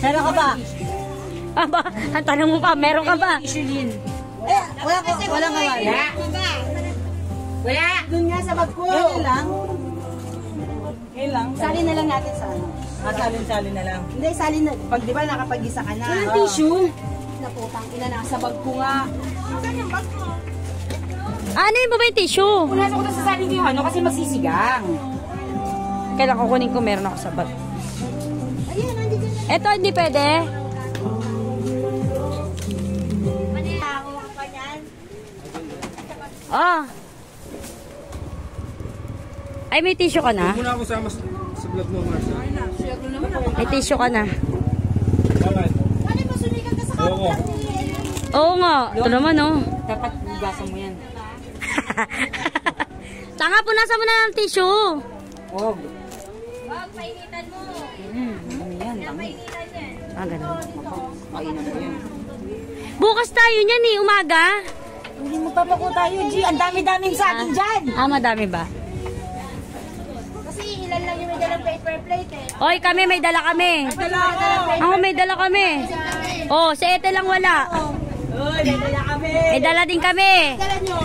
Meron ka ba? Aba, ang tanong mo pa, meron ka ba? Eh, wala nga wala. Wala. Doon nga sa bag ko. Kailan lang? Kailan? Salin na lang natin sa ano. Salin na lang. Hindi, salin na. Pag di ba nakapag-isa ka na. Walang tissue. Naputang ina, nasa bag ko nga. Saan yung bag mo? Ano yung ba yung tissue? Punasan ko na sa salin yung ano kasi magsisigang. Kailan kukunin ko, meron ako sa bag. Ayan, hindi dyan. Eto, hindi pwede. Oh. Ay, may tissue ka na? Muna ako sa vlog mo, Marcia. May tissue ka na. Bakit? Ano ba sumigal ka sa Oo. Oo nga. Ito naman, oh. Dapat bugasan mo yan. Tanga, punasan mo na ng tissue. Huwag. Wag, painitan mo. Ano yan? Painitan yan. Ah, ganun. Kainan mo yan. Bukas tayo niyan eh, umaga. Hindi magpapako tayo, G. Ang dami-daming sa atin dyan. Ah, madami ba? Kasi ilan lang yung may dalang paper plate eh. Oy, kami, may dala kami. Ako, may dala kami. Oh, si Ete lang wala. Uy, dala kami. May dala din kami. Dala nyo.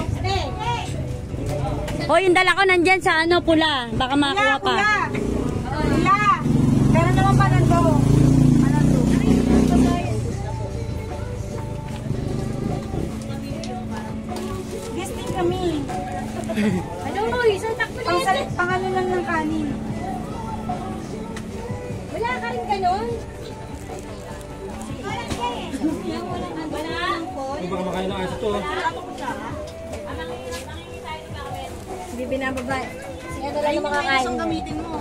Oh, yung dala ko nandyan sa ano, pula. Baka makakuha pa. Wala. Meron naman pa nando. Guesting kami. Ano mo, isang takbo na yan. Pangano lang ng kanin. Wala ka rin ganun. Hindi ba kumakain ng ice ito? Hindi binababa. Sige, ito lang yung makakain. Isang gamitin mo.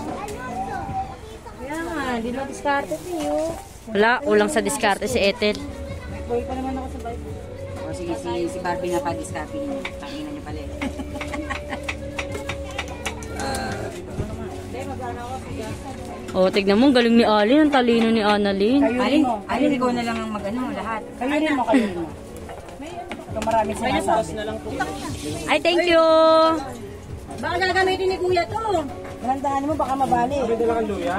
Kaya nga, di ba diskarte niyo? Wala, ulang sa diskarte si Ethel. Boy pa naman ako sa bike. O sige, si Barbie nga pa diskarte niyo. Tanginan niyo pala. Oh, tignan mo, galing ni Alin. Ang talino ni Annalyn. Alin, ikaw na lang ang mag-ano, lahat. Kayo rin mo, kayo rin mo. Ito maraming sinasabi. Ay, thank you. Baka gagamitin ni Kuya to. Malandahan mo, baka mabali. May dala kang luya?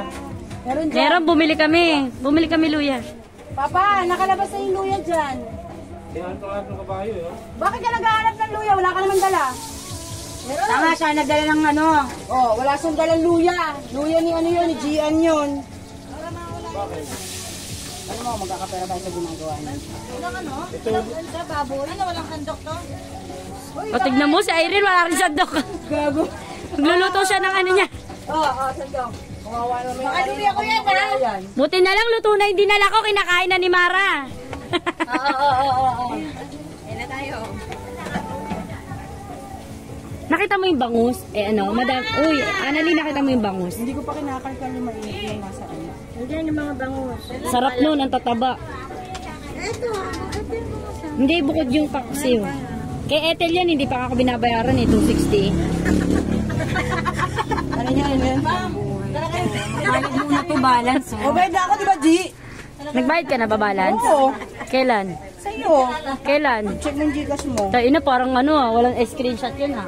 Meron dyan. Meron, bumili kami. Bumili kami luya. Papa, nakalabas na yung luya dyan. Tinahanap ng kabayo, yun. Bakit ka naghahanap ng luya? Wala ka naman dala. Tama siya, nagdala ng ano. Oh, wala siyang dalang luya. Luya ni ano yun, ni Gian yun. Ano mo, magkakapera tayo sa ginagawa niya. Walang ano? Walang sa baboy. Ano, walang handok to? O, tignan mo, si Irene, wala rin sandok. Gago. Magluluto siya ng ano niya. sandok. Kawawa naman. Baka luya ko yan, ha? Yan. Buti na lang, luto na hindi nala ko, kinakain na ni Mara. Oo. Yan na tayo. Nakita mo yung bangus? Eh ano, madam, uy, Annalyn, nakita mo yung bangus? Hindi ko pa kinakalkal yung mainit yung nasa ano. Nandiyan yung mga bangus. Sarap nun, ang tataba. Ito. Hindi, bukod yung paksiw. Kay Ethel yan, hindi pa ako binabayaran eh, 260. Ano niya yun? Balik muna to balance. O, bayad na ako, di ba, G? Nagbayad ka na ba, balance? Oo. Kailan? Sa'yo. Kailan? Check mo yung Gcash mo. Tayo na, parang ano ah, walang screenshot yun ha.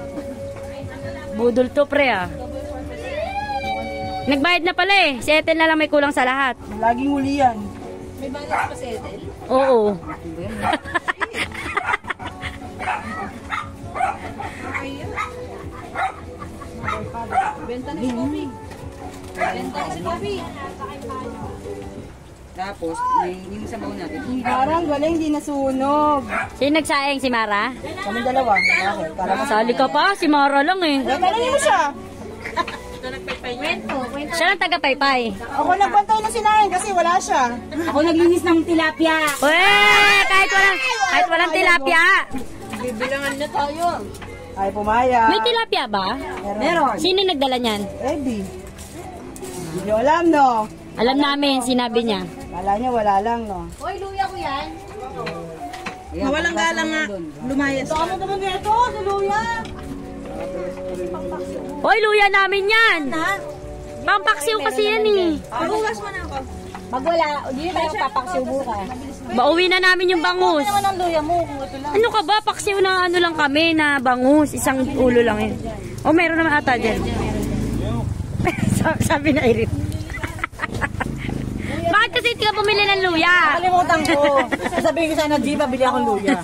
Budol to, pre ah. Nagbayad na pala eh. Si Ethel na lang may kulang sa lahat. Laging huli yan. May balance pa si Ethel? Oo. Benta na si Bobby. Benta na si Bobby. Tapos, yung sabaw natin. Parang galing, hindi nasunog. Sino nagsayang, si Mara? Kami dalawa. Bakit? Para mas... Sali ka pa, si Mara lang eh. Tanongin mo siya. Siya lang taga-paypay. Ako nagbantay na sinahin kasi wala siya. Ako naglinis ng tilapia. Uy, kahit walang tilapia. Bibilangan na tayo. Ay, pumaya. May tilapia ba? Meron. Sino nagdala niyan? Eddie. Hindi nyo alam, no? Alam namin, sinabi niya. Kala niya wala lang, no? Hoy, luya ko yan. Mawalang galang nga. Lumayas. Baka mo naman dito, sa luya. Hoy, luya namin yan. Pampaksiw kasi yan eh. Paghugas mo na ako. Pag wala, hindi tayo papaksiw bukas. Bauwi na namin yung bangus. Ano ang luya mo kung ito lang? Ano ka ba? Paksiw na ano lang kami na bangus. Isang ulo lang yun. O, meron naman ata dyan. Sabi na Irene. Bakit kasi hindi ka bumili ng luya. Nakalimutan ko. Sasabihin ko sana, G, pabili akong luya.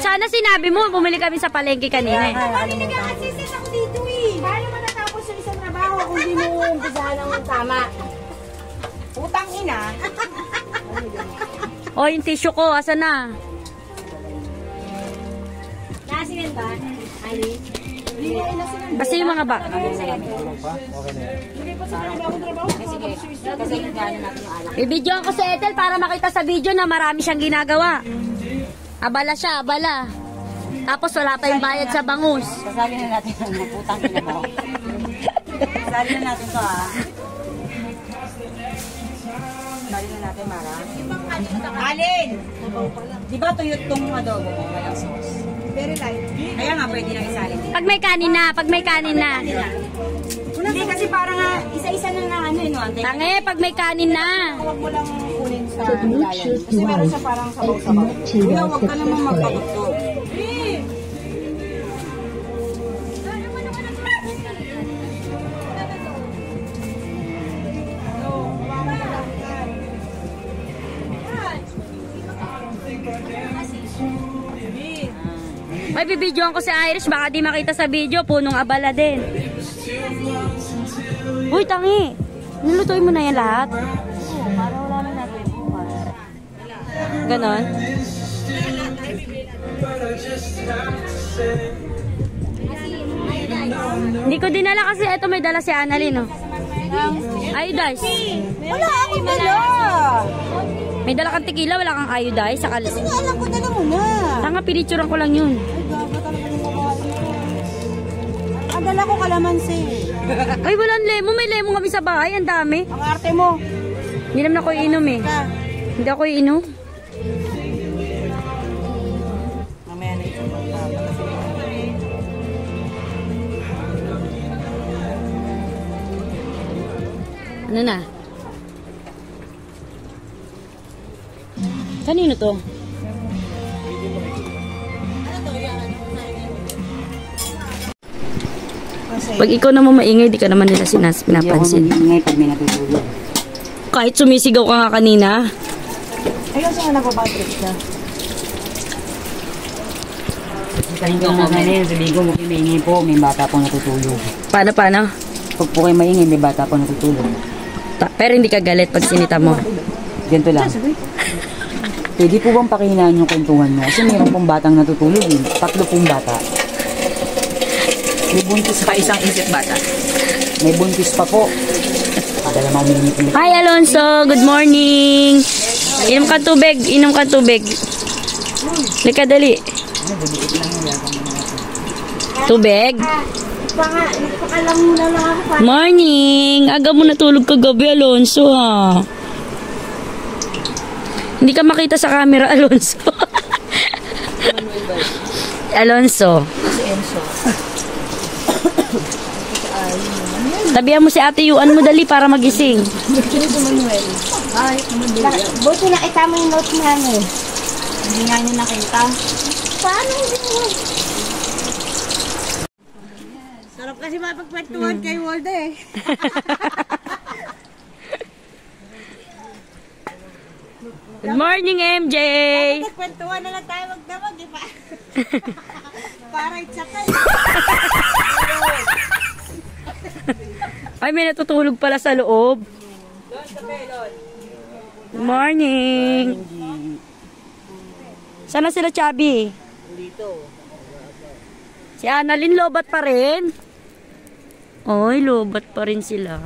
Sana sinabi mo, bumili kami sa palengke kanina eh. Nag-assist ako dito eh. Paano matatapos yung isang trabaho kung di mo umpisahan ng tama? Utang ina. O, yung tissue ko, asa na? Nasinan ba? Ali? Kasi yung mga ba? Kasi yung gano'n natin yung alak. Ibidyoan ko si Ethel para makita sa video na marami siyang ginagawa. Abala siya, abala. Tapos wala pa yung bayad sa bangus. Sasali na natin ang putang ina mo. Sasali na natin to ha. Sasali na natin, Mara. Alin! Di ba tuyot tong adobo mo? Walang sauce. Very light. Kaya nga pwede nang isalin. Pag may kanin na, pag may kanin na. Hindi kasi parang isa-isa na ano yun. Ante. Tange, pag may kanin na. Huwag mo lang kunin sa ilalim. Kasi meron siya parang sabaw-sabaw. Kuya, huwag ka naman magpagutog. Ay, bibidyoan ko si Irish, baka di makita sa video, punong abala din. Uy, tangi. Nilutuin mo na yan lahat. Para wala na natin. Ganon. Hindi ko dinala kasi ito may dala si Annalyn, no? Iodize. Wala akong dala. May dala kang tequila, wala kang iodize. Saka... Kasi nga alam ko dala mo na. Tanga, pinicturean ko lang yun. Ay, gaga talaga yung babae. Ang dala ko kalamansi. Ay, walang lemon. May lemon kami sa bahay. Ang dami. Ang arte mo. Hindi naman ako iinom eh. Ka. Hindi ako iinom. Mamaya na ito. Ano na? Kanino to? Pag ikaw naman maingay, di ka naman nila pinapansin. Hindi ako pag may natutulog. Kahit sumisigaw ka nga kanina. Ayun siya nga nagpapatrip siya. Sabihin ko na kanina, sabihin ko, huwag yung maingay po, may bata po natutulog. Paano? Pag po kayo maingay, may bata po natutulog. Pero hindi ka galit pag sinita mo. Ganito lang. Pwede po bang pakihinaan yung kwentuhan mo? Kasi mayroon pong batang natutulog eh. 3 pong bata. May buntis pa isang isip bata. May buntis pa po. Padala mo uminit-init. Hi Alonso, good morning. Inom ka tubig, inom ka tubig. Lika dali. Tubig? Nagpakalang muna lang ako. Morning! Aga mo natulog kagabi, Alonso, ha? Hindi ka makita sa camera, Alonso. Alonso. Si Enzo. Tabihan mo si Ate Yuan mo dali para magising. Buti nakita mo yung note na ano. Hindi nga niya nakita. Paano hindi mo? Sarap kasi mapagkwentuhan kay Waldo eh. Good morning, MJ! Nagkwentuhan na lang tayo magdamag, di ba? Parang tsakal. Ay, may natutulog pala sa loob. Good morning! Sana sila, Chubby? Dito. Si Annalyn, lobat pa rin? Oy, lobat pa rin sila.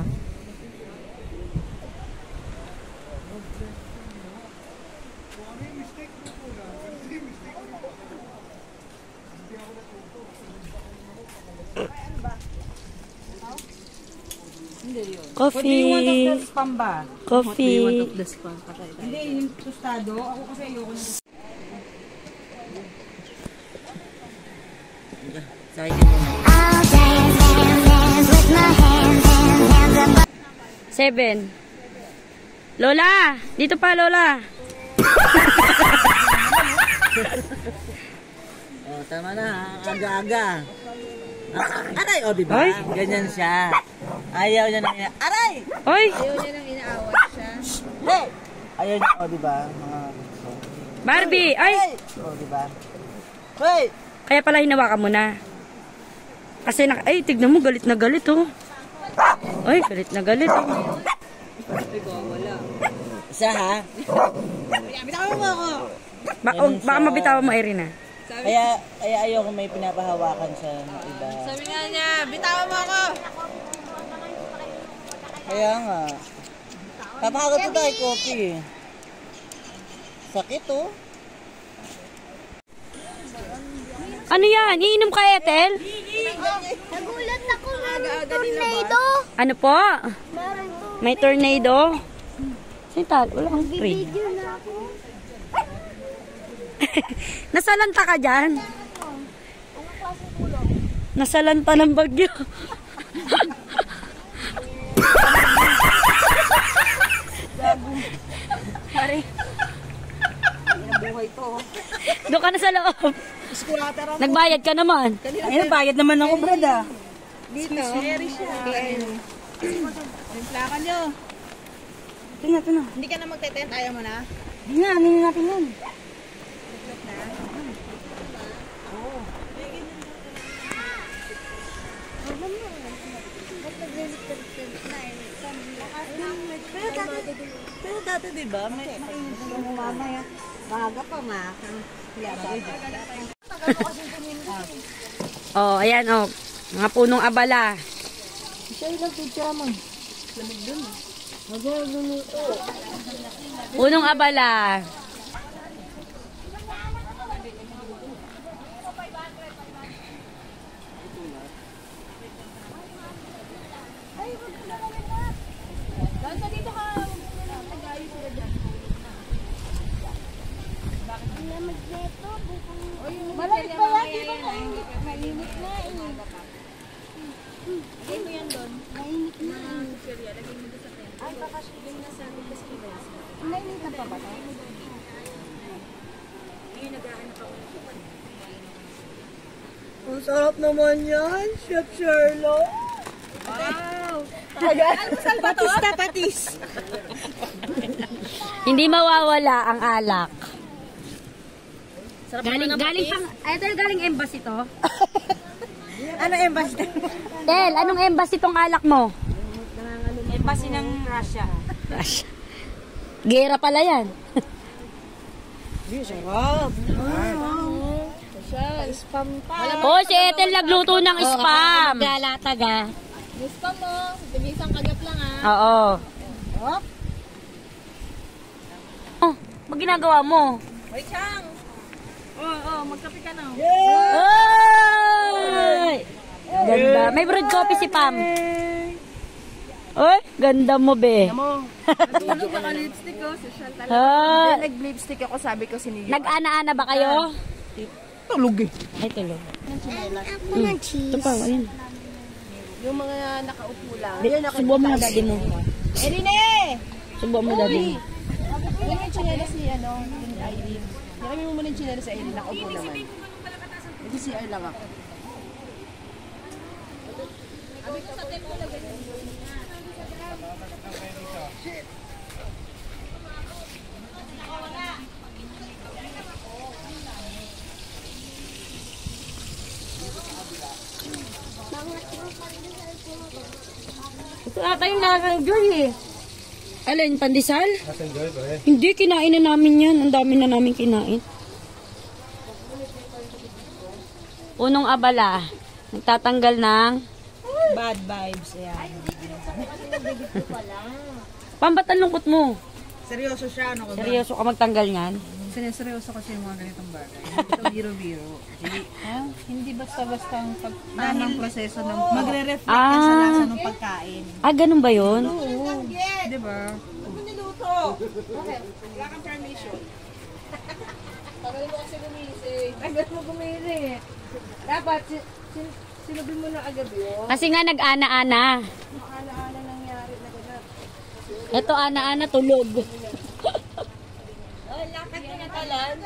Coffee. Spam ba? Coffee. Hindi, yung tostado. Ako kasi ayoko na. Sorry din mo. 7. Lola! Dito pa, Lola! Oh, tama na. Aga-aga. Aray, o, diba? Ay. Ganyan siya. Ayaw niya nang aray! Oy! Hey! Ayun, o, diba? Mga gusto. Barbie! Ay! O, diba? Hoy! Kaya pala hinawakan mo na. Kasi ay, tignan mo, galit na galit, oh. Ay, galit na galit, oh. Isa, ha? Bitawan mo ako. Baka mabitawan mo, Irina. Kaya ayoko may pinapahawakan sa iba. Sabi nga niya, bitawan mo ako. Kaya nga. Papakagot ko tayo, Kopi. Sakit, oh. Ano yan? Iinom ka, Ethel? Nagulat ako ng tornado. Ano po? May tornado? Sintal, wala kang spray. Video na ako. Nasalanta ka dyan? Nasalanta ng bagyo. Doon ka na sa loob. Nagbayad ka naman. Ayun, bayad naman ako, brad, ah. Dito. Scary siya. Timplakan nyo. Ito na. Hindi ka na magte-tent, ayaw mo na? Hindi na, ano natin yan. Pero dati, diba? May mamaya. Baga pa, ma. Oh, ayan, oh. Mga punong abala. Punong abala. Malamig pa yan dito. Mainit na eh. Lagay mo yan doon. Mainit na eh. Ay, baka shooting na sa mainit na pa ba? Ang sarap naman yan, Chef Sherlock. Wow! Patis. Hindi mawawala ang alak. Galing pang, galing embassy to. Ano embassy? Del, anong embassy tong alak mo? Embassy ng Russia. Gera pala yan. Wow! Spam pa. Oh, si Ethel nagluto ng spam. Galatag, ah. Spam mo. Bilisang kagat lang ah. Oo. Oh, mag ginagawa mo? Wait, Chang! Magkape ka na. Ay! Ganda. May brewed coffee si Pam. Oy, ganda mo, be. Ano ba lipstick ko? Social talaga. Ha? Nag-lipstick ako, sabi ko sinigil. Nag-ana-ana ba kayo? tulog eh. Ay, tulog. Ako ng cheese. Ito pa, ayun. Yung mga nakaupo lang. Subuhan mo na daddy mo. Erine! Subuhan mo daddy mo. Yung yung chinelas ni yung Irene. Nakami mo muna yung chinelas sa Irene, nakaupo naman. Ito si CR lang ako. Ito ata yung nakajoy eh. Alin, pandesal? Nasaan Joy ba eh? Hindi, kinain na namin yan. Ang dami na namin kinain. Punong abala. Nagtatanggal ng Bad vibes, yan. Pambat ang lungkot mo. Seryoso siya, ano ko ba? Seryoso ka magtanggal niyan? Seryoso kasi yung mga ganitong bagay. Hindi ito biro-biro. Hindi basta-basta ang tamang proseso ng magre-reflect yan sa lasa ng pagkain. Ah, ganun ba yun? Oo. Di ba? Ano niluto? Okay. Wala kang permission. Tagal mo kasi gumising. Tagal mo gumising. Dapat, sinubin mo na agad yun. Kasi nga nag-ana-ana. Ano nangyari na gano'n? Ito ana-ana tulog. Oh, lakad ka na talan.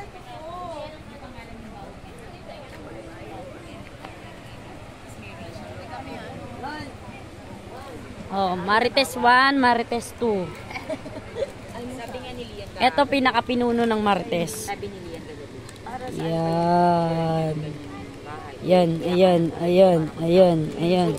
Oh, Marites 1, Marites 2. Ito pinakapinuno ng Martes. Yan. Yan, ayan, ayan, ayan, ayan.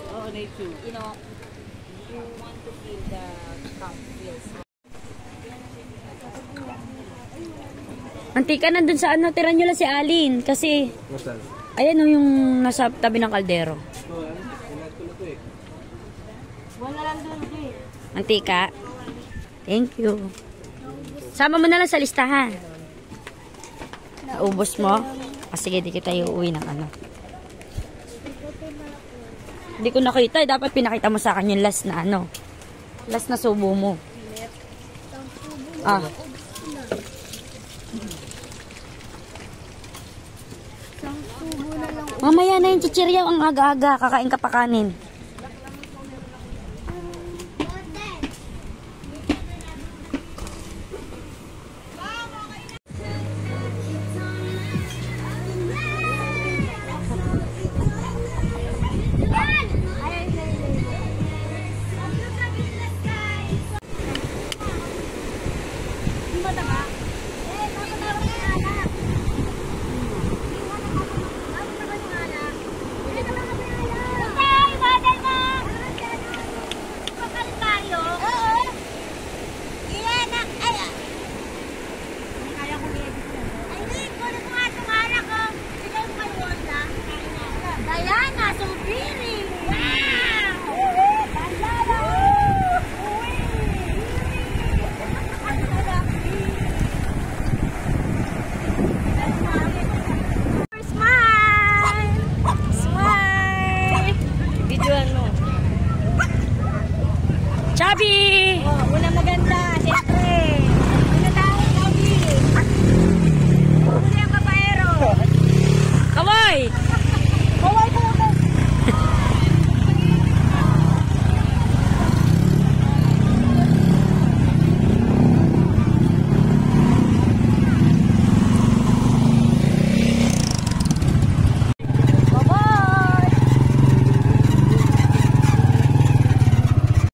Antika, nandun sa ano, tira nyo lang si Alin. Kasi, ayan o yung nasa tabi ng kaldero. Antika. Thank you. Sama mo na lang sa listahan. Naubos mo? Sige, di kita iuwi ng ano. Hindi ko nakita. Dapat pinakita mo sa akin yung last na ano. Last na subo mo. Ah. Mamaya na yung chichiryaw ang aga-aga. Kakain ka pa kanin. Matagal.